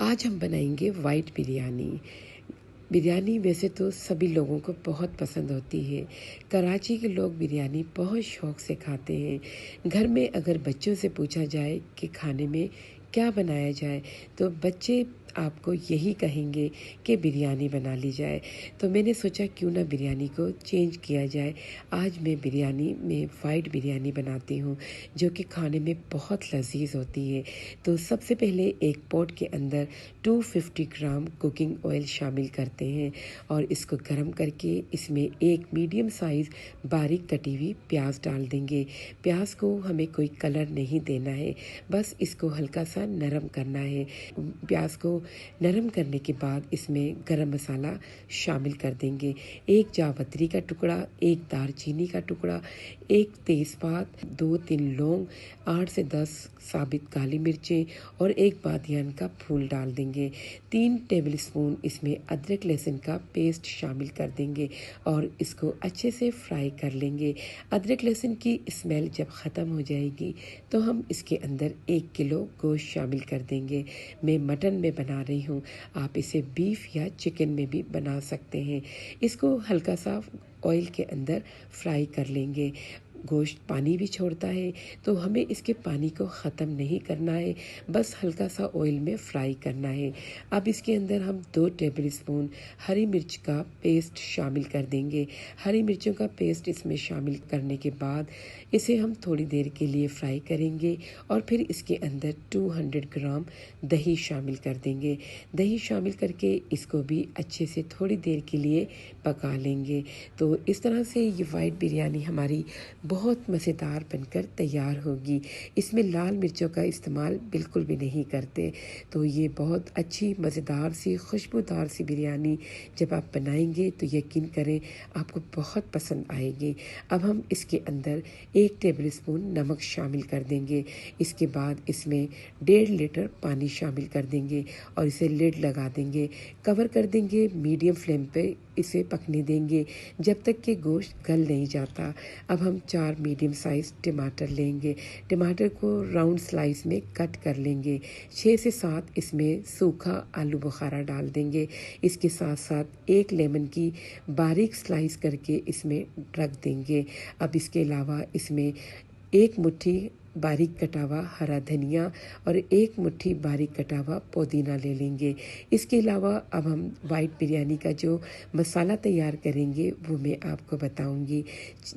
आज हम बनाएंगे वाइट बिरयानी। बिरयानी वैसे तो सभी लोगों को बहुत पसंद होती है। कराची के लोग बिरयानी बहुत शौक से खाते हैं। घर में अगर बच्चों से पूछा जाए कि खाने में क्या बनाया जाए तो बच्चे आपको यही कहेंगे कि बिरयानी बना ली जाए। तो मैंने सोचा क्यों ना बिरयानी को चेंज किया जाए। आज मैं बिरयानी में वाइट बिरयानी बनाती हूँ जो कि खाने में बहुत लजीज होती है। तो सबसे पहले एक पॉट के अंदर 250 ग्राम कुकिंग ऑयल शामिल करते हैं और इसको गर्म करके इसमें एक मीडियम साइज़ बारीक कटी हुई प्याज डाल देंगे। प्याज को हमें कोई कलर नहीं देना है, बस इसको हल्का सा नरम करना है। प्याज को नरम करने के बाद इसमें गरम मसाला शामिल कर देंगे। एक जावित्री का टुकड़ा, एक दालचीनी का टुकड़ा, एक तेज़पात, 2-3 लौंग, 8 से 10 साबित काली मिर्चें और एक बादियान का फूल डाल देंगे। 3 टेबलस्पून इसमें अदरक लहसुन का पेस्ट शामिल कर देंगे और इसको अच्छे से फ्राई कर लेंगे। अदरक लहसुन की स्मेल जब ख़त्म हो जाएगी तो हम इसके अंदर 1 किलो गोश्त शामिल कर देंगे। मैं मटन में बना रही हूँ, आप इसे बीफ या चिकन में भी बना सकते हैं। इसको हल्का सा ऑयल के अंदर फ्राई कर लेंगे। गोश्त पानी भी छोड़ता है तो हमें इसके पानी को ख़त्म नहीं करना है, बस हल्का सा ऑयल में फ्राई करना है। अब इसके अंदर हम 2 टेबलस्पून हरी मिर्च का पेस्ट शामिल कर देंगे। हरी मिर्चों का पेस्ट इसमें शामिल करने के बाद इसे हम थोड़ी देर के लिए फ्राई करेंगे और फिर इसके अंदर 200 ग्राम दही शामिल कर देंगे। दही शामिल करके इसको भी अच्छे से थोड़ी देर के लिए पका लेंगे। तो इस तरह से ये वाइट बिरयानी हमारी बहुत मज़ेदार बनकर तैयार होगी। इसमें लाल मिर्चों का इस्तेमाल बिल्कुल भी नहीं करते। तो ये बहुत अच्छी मज़ेदार सी खुशबूदार सी बिरयानी जब आप बनाएंगे तो यकीन करें आपको बहुत पसंद आएगी। अब हम इसके अंदर 1 टेबलस्पून नमक शामिल कर देंगे। इसके बाद इसमें 1.5 लीटर पानी शामिल कर देंगे और इसे लिड लगा देंगे। कवर कर देंगे, मीडियम फ्लेम पे इसे पकने देंगे जब तक कि गोश्त गल नहीं जाता। अब हम 4 मीडियम साइज़ टमाटर लेंगे। टमाटर को राउंड स्लाइस में कट कर लेंगे। 6 से 7 इसमें सूखा आलू बुखारा डाल देंगे। इसके साथ साथ 1 लेमन की बारीक स्लाइस करके इसमें रख देंगे। अब इसके अलावा इसमें 1 मुट्ठी बारीक कटा हुआ हरा धनिया और 1 मुट्ठी बारीक कटा हुआ पुदीना ले लेंगे। इसके अलावा अब हम वाइट बिरयानी का जो मसाला तैयार करेंगे वो मैं आपको बताऊंगी।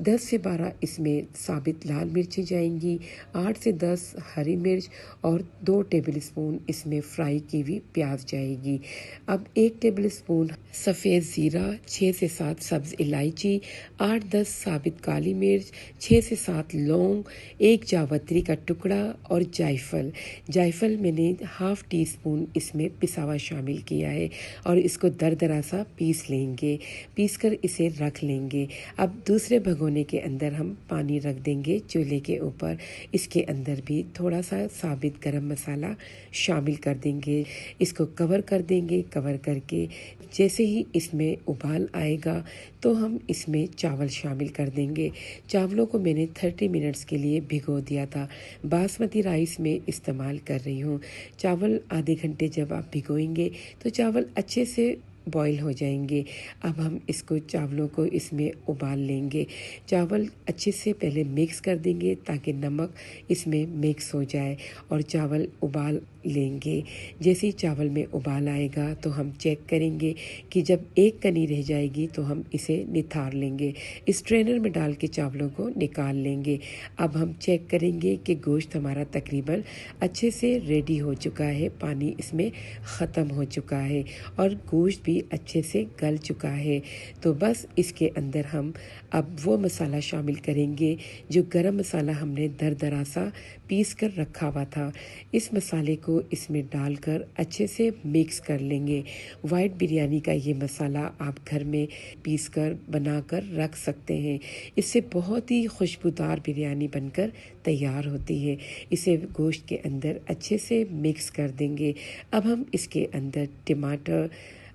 10 से 12 इसमें साबित लाल मिर्चें जाएंगी, 8 से 10 हरी मिर्च और 2 टेबलस्पून इसमें फ्राई की हुई प्याज जाएगी। अब 1 टेबलस्पून सफ़ेद ज़ीरा, 6 से 7 सब्ज़ इलायची, 8-10 साबित काली मिर्च, 6 से 7 लौंग, 1 जावित्री का टुकड़ा और जायफल। जायफल मैंने ½ टी स्पून इसमें पिसा हुआ शामिल किया है और इसको दरदरा सा पीस लेंगे। पीसकर इसे रख लेंगे। अब दूसरे भगोने के अंदर हम पानी रख देंगे चूल्हे के ऊपर। इसके अंदर भी थोड़ा सा साबित गरम मसाला शामिल कर देंगे। इसको कवर कर देंगे। कवर करके जैसे ही इसमें उबाल आएगा तो हम इसमें चावल शामिल कर देंगे। चावलों को मैंने 30 मिनट्स के लिए भिगो दिया था। बासमती राइस में इस्तेमाल कर रही हूँ। चावल आधे घंटे जब आप भिगोएंगे तो चावल अच्छे से बॉईल हो जाएंगे। अब हम इसको चावलों को इसमें उबाल लेंगे। चावल अच्छे से पहले मिक्स कर देंगे ताकि नमक इसमें मिक्स हो जाए और चावल उबाल लेंगे। जैसे ही चावल में उबाल आएगा तो हम चेक करेंगे कि जब एक कनी रह जाएगी तो हम इसे निथार लेंगे। इस ट्रेनर में डाल के चावलों को निकाल लेंगे। अब हम चेक करेंगे कि गोश्त हमारा तकरीबन अच्छे से रेडी हो चुका है, पानी इसमें ख़त्म हो चुका है और गोश्त भी अच्छे से गल चुका है। तो बस इसके अंदर हम अब वो मसाला शामिल करेंगे जो गरम मसाला हमने दरदरा सा पीस कर रखा हुआ था। इस मसाले को इसमें डालकर अच्छे से मिक्स कर लेंगे। वाइट बिरयानी का ये मसाला आप घर में पीसकर बनाकर रख सकते हैं। इससे बहुत ही खुशबूदार बिरयानी बनकर तैयार होती है। इसे गोश्त के अंदर अच्छे से मिक्स कर देंगे। अब हम इसके अंदर टमाटर,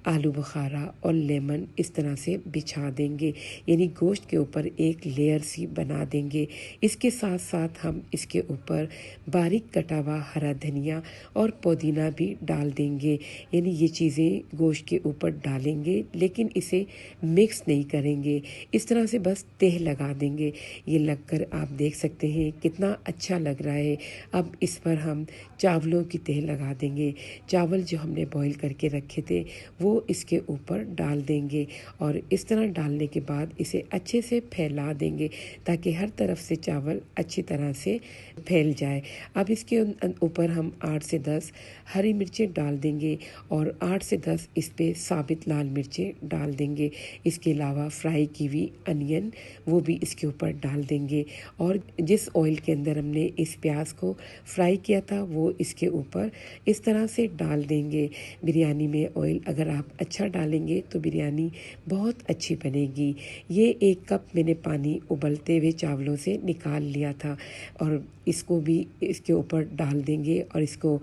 आलू बुखारा और लेमन इस तरह से बिछा देंगे, यानी गोश्त के ऊपर एक लेयर सी बना देंगे। इसके साथ साथ हम इसके ऊपर बारीक कटा हुआ हरा धनिया और पुदीना भी डाल देंगे, यानी ये चीज़ें गोश्त के ऊपर डालेंगे लेकिन इसे मिक्स नहीं करेंगे। इस तरह से बस तह लगा देंगे। ये लगकर आप देख सकते हैं कितना अच्छा लग रहा है। अब इस पर हम चावलों की तह लगा देंगे। चावल जो हमने बॉईल करके रखे थे वो इसके ऊपर डाल देंगे और इस तरह डालने के बाद इसे अच्छे से फैला देंगे ताकि हर तरफ से चावल अच्छी तरह से फैल जाए। अब इसके ऊपर हम 8 से 10 हरी मिर्चें डाल देंगे और 8 से 10 इस पे साबित लाल मिर्चें डाल देंगे। इसके अलावा फ्राई की हुई अनियन वो भी इसके ऊपर डाल देंगे और जिस ऑयल के अंदर हमने इस प्याज को फ्राई किया था वो इसके ऊपर इस तरह से डाल देंगे। बिरयानी में ऑयल अगर आप अच्छा डालेंगे तो बिरयानी बहुत अच्छी बनेगी। ये 1 कप मैंने पानी उबलते हुए चावलों से निकाल लिया था और इसको भी इसके ऊपर डाल देंगे और इसको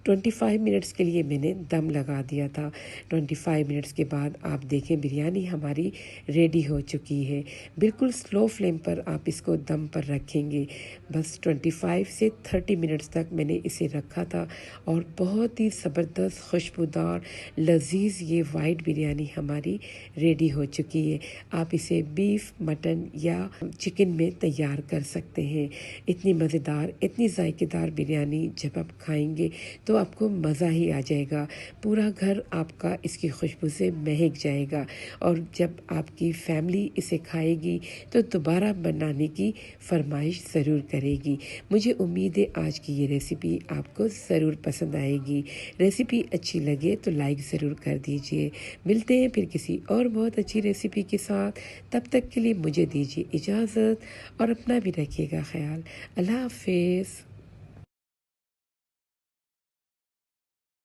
25 मिनट्स के लिए मैंने दम लगा दिया था। 25 मिनट्स के बाद आप देखें बिरयानी हमारी रेडी हो चुकी है। बिल्कुल स्लो फ्लेम पर आप इसको दम पर रखेंगे। बस 25 से 30 मिनट्स तक मैंने इसे रखा था और बहुत ही ज़बरदस्त खुशबूदार लजीज ये वाइट बिरयानी हमारी रेडी हो चुकी है। आप इसे बीफ, मटन या चिकन में तैयार कर सकते हैं। इतनी मज़ेदार, इतनी जायकेदार बिरयानी जब आप खाएंगे तो आपको मज़ा ही आ जाएगा। पूरा घर आपका इसकी खुशबू से महक जाएगा और जब आपकी फैमिली इसे खाएगी तो दोबारा बनाने की फरमाइश ज़रूर करेगी। मुझे उम्मीद है आज की ये रेसिपी आपको ज़रूर पसंद आएगी। रेसिपी अच्छी लगे तो लाइक ज़रूर कर दीजिए। मिलते हैं फिर किसी और बहुत अच्छी रेसिपी के साथ। तब तक के लिए मुझे दीजिए इजाज़त और अपना भी रखिएगा ख्याल। अल्लाह हाफ़िज़।